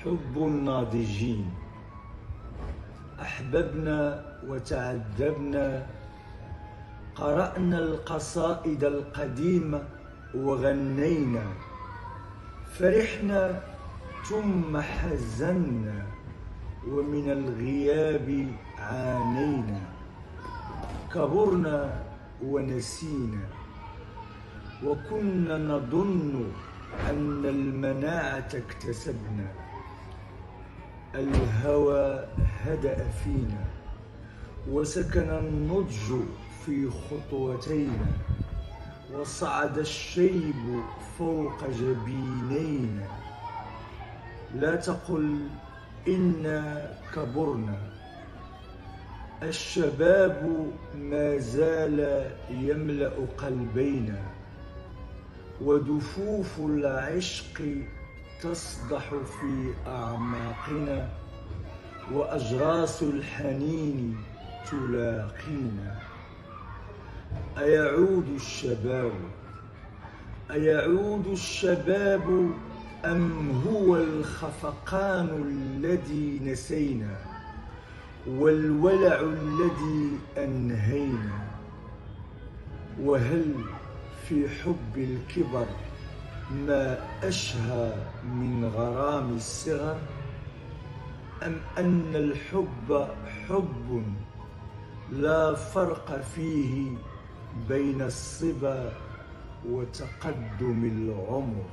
حب الناضجين. أحببنا وتعذبنا، قرأنا القصائد القديمة وغنينا، فرحنا ثم حزنا، ومن الغياب عانينا، كبرنا ونسينا، وكنا نظن أن المناعة اكتسبنا. الهوى هدأ فينا، وسكن النضج في خطوتينا، وصعد الشيب فوق جبينينا. لا تقل إنا كبرنا، الشباب ما زال يملأ قلبينا، ودفوف العشق تصدح في أعماقنا، وأجراس الحنين تلاقينا. أيعود الشباب؟ أيعود الشباب أم هو الخفقان الذي نسينا، والولع الذي أنهينا؟ وهل في حب الكبر ما أشهى من غرام الصغر، أم أن الحب حب لا فرق فيه بين الصبا وتقدم العمر؟